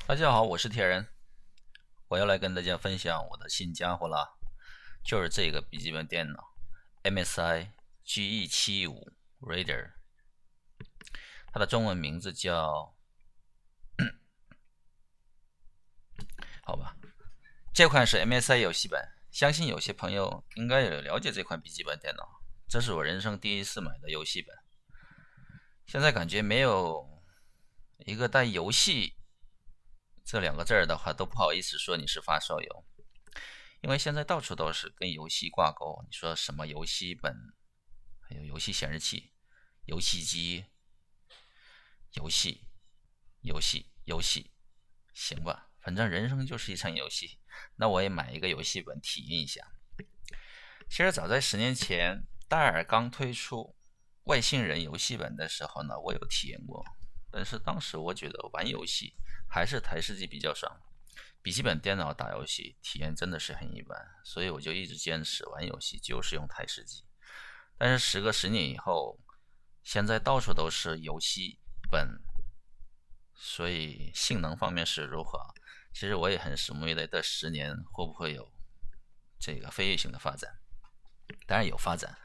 大家好，我是铁人，我要来跟大家分享我的新家伙了，就是这个笔记本电脑 MSI GE75 Raider，它的中文名字叫，好吧，这款是 MSI 游戏本，相信有些朋友应该也了解这款笔记本电脑，这是我人生第一次买的游戏本，现在感觉没有一个带游戏这两个字的话，都不好意思说你是发烧友，因为现在到处都是跟游戏挂钩。你说什么游戏本，还有游戏显示器、游戏机、游戏、游戏，行吧，反正人生就是一场游戏，那我也买一个游戏本体验一下。其实早在10年前，戴尔刚推出外星人游戏本的时候呢，我有体验过，但是当时我觉得玩游戏还是台式机比较爽，笔记本电脑打游戏体验真的是很一般，所以我就一直坚持玩游戏就是用台式机。但是时隔10年以后，现在到处都是游戏本，所以性能方面是如何？其实我也很拭目以待，这10年会不会有这个飞跃性的发展？当然有发展，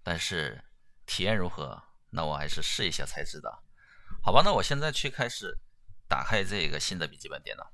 但是体验如何？那我还是试一下才知道。好吧，那我现在去开始打开这个新的笔记本电脑。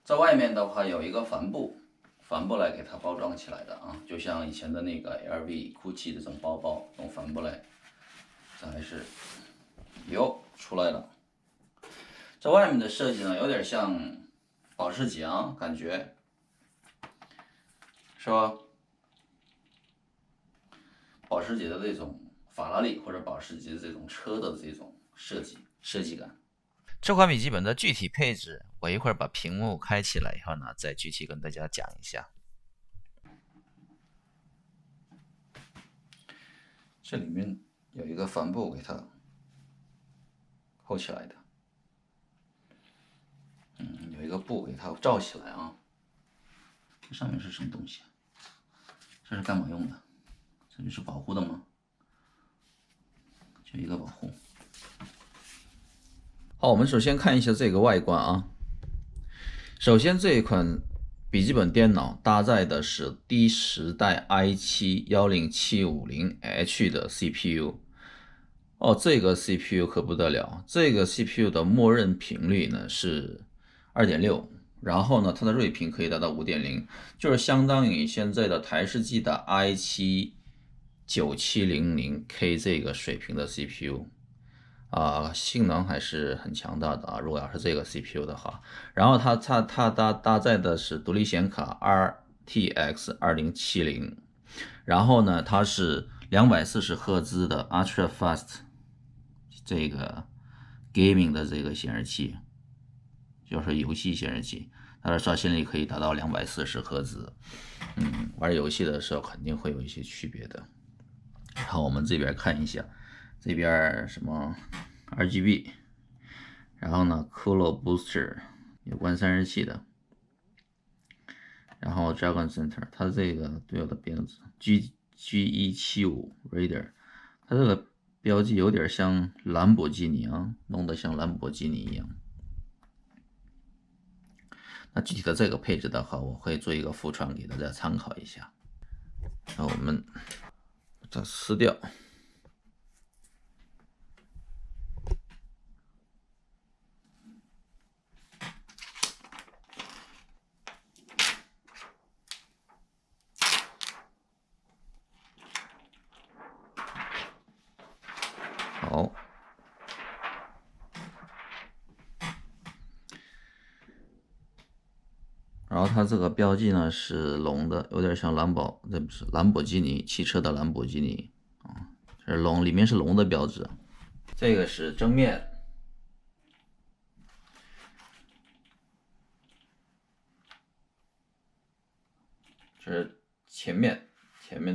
在外面的话有一个帆布，帆布来给它包装起来的啊，就像以前的那个 LV、GUCCI 这种包包，用帆布来，这还是出来了。这外面的设计呢，有点像保时捷啊，感觉是吧？保时捷的这种法拉利或者保时捷的这种车的这种设计感。这款笔记本的具体配置，我一会儿把屏幕开起来以后呢，再具体跟大家讲一下。这里面有一个帆布给它扣起来的，有一个布给它罩起来啊。这上面是什么东西？这是干嘛用的？这就是保护的吗？就一个保护。好，我们首先看一下这个外观啊。首先这一款笔记本电脑搭载的是第10代 i7-10750H 的 CPU。哦，这个 CPU 可不得了，这个 CPU 的默认频率呢是 2.6， 然后呢它的睿频可以达到 5.0， 就是相当于现在的台式机的 i7-9700K 这个水平的 CPU。性能还是很强大的啊。如果要是这个 CPU 的话，然后它搭载的是独立显卡 RTX 2070，然后呢，它是240赫兹的 Ultra Fast 这个 Gaming 的这个显示器，就是游戏显示器，它的刷新率可以达到240赫兹。玩游戏的时候肯定会有一些区别的。然后我们这边看一下，这边什么 RGB， 然后呢 Cooler Booster 有关散热器的，然后 Dragon Center 它这个对应的标志 G175 Radar， 它这个标记有点像兰博基尼啊，弄得像兰博基尼一样。那具体的这个配置的话，我会做一个附传给大家参考一下。那我们把它撕掉。好，然后它这个标记呢是龙的，有点像这不是兰博基尼汽车的兰博基尼啊，这是龙，里面是龙的标志。这个是正面，这是前面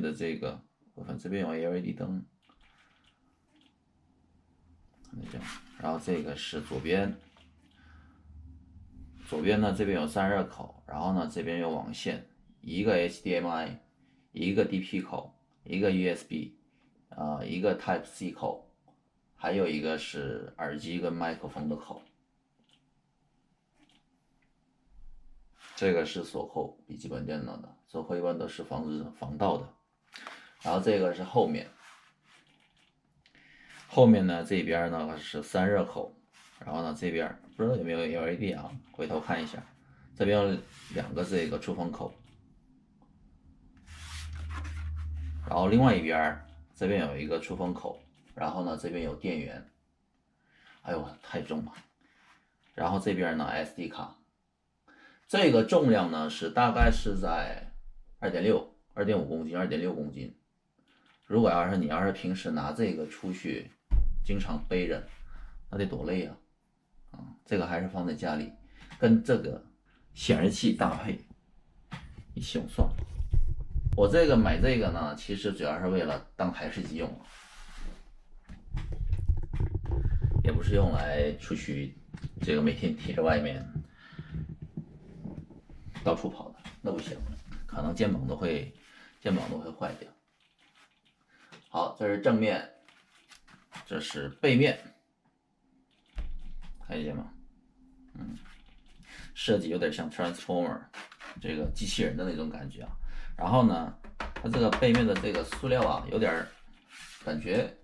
的这个部分，这边有 LED 灯，然后这个是左边。左边呢，这边有散热口，然后呢，这边有网线，一个 HDMI， 一个 DP 口，一个 USB， 一个 Type C 口，还有一个是耳机跟麦克风的口。这个是锁后笔记本电脑的，锁后一般都是防盗的。然后这个是后面呢，这边呢是散热口。然后呢，这边不知道有没有 LED 啊？回头看一下，这边有2个这个出风口，然后另外一边这边有一个出风口，然后呢这边有电源，哎呦太重了。然后这边呢 SD 卡，这个重量呢是大概是在2.6、2.5公斤、2.6公斤。如果你要是平时拿这个出去，经常背着，那得多累啊！这个还是放在家里，跟这个显示器搭配一起用算了。我买这个呢，其实主要是为了当台式机用，也不是用来出去这个每天贴着外面到处跑的，那不行，可能肩膀都会坏掉。好，这是正面，这是背面。看见吗？设计有点像 Transformer 这个机器人的那种感觉啊。然后呢，它这个背面的这个塑料啊，有点感觉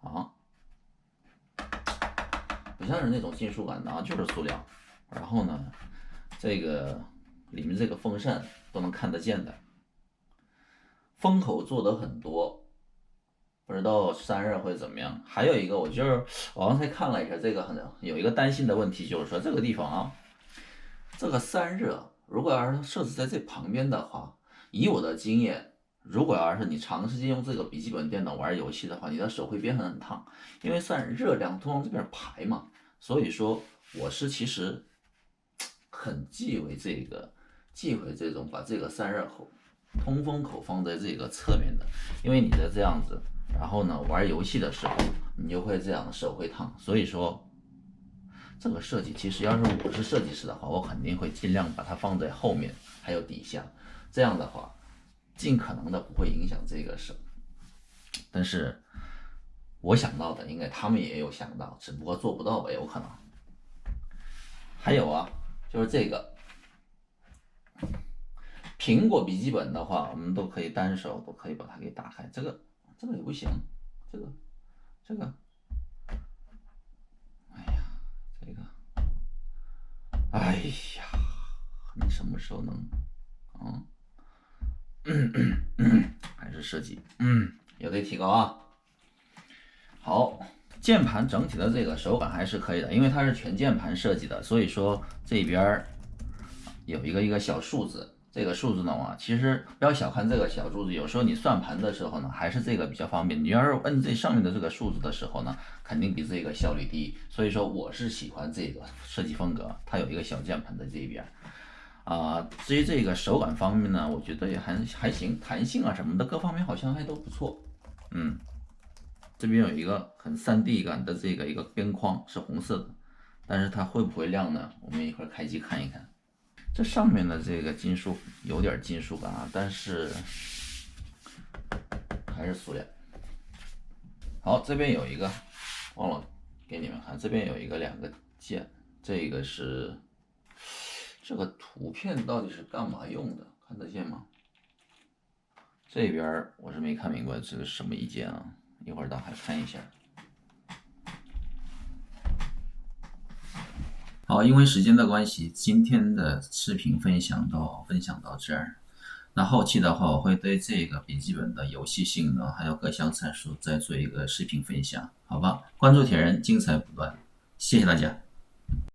啊，不像是那种金属感的啊，就是塑料。然后呢，这个里面这个风扇都能看得见的，风口做的很多。不知道散热会怎么样？还有一个，我刚才看了一下，这个有一个担心的问题，就是说这个地方啊，这个散热如果要是设置在这旁边的话，以我的经验，如果要是你长时间用这个笔记本电脑玩游戏的话，你的手会变很烫，因为热量通往这边排嘛。所以说，我是其实很忌讳这种把这个散热口、通风口放在这个侧面的，因为你的这样子。然后呢，玩游戏的时候你就会这样，手会烫。所以说，这个设计其实要是我是设计师的话，我肯定会尽量把它放在后面，还有底下，这样的话，尽可能的不会影响这个手。但是我想到的，应该他们也有想到，只不过做不到吧，有可能。还有啊，就是这个苹果笔记本的话，我们都可以单手都可以把它给打开，这个也不行，这个，哎呀，哎呀，你什么时候能，还是设计，有待提高啊。好，键盘整体的这个手感还是可以的，因为它是全键盘设计的，所以说这边有一个小数字，这个数字呢其实不要小看这个小数字，有时候你算盘的时候呢，还是这个比较方便。你要是摁这上面的这个数字的时候呢，肯定比这个效率低。所以说我是喜欢这个设计风格，它有一个小键盘在这边。至于这个手感方面呢，我觉得也还行，弹性啊什么的各方面好像还都不错。这边有一个很3D 感的这个一个边框是红色的，但是它会不会亮呢？我们一会儿开机看一看。这上面的这个金属有点金属感但是还是塑料。好，这边有一个忘了给你们看，这边有一个2个键，这个是这个图片到底是干嘛用的？看得见吗？这边我是没看明白这个是什么一键一会儿打开看一下。好，因为时间的关系，今天的视频分享到这儿。那后期的话，我会对这个笔记本的游戏性能还有各项参数再做一个视频分享，好吧？关注铁人，精彩不断，谢谢大家。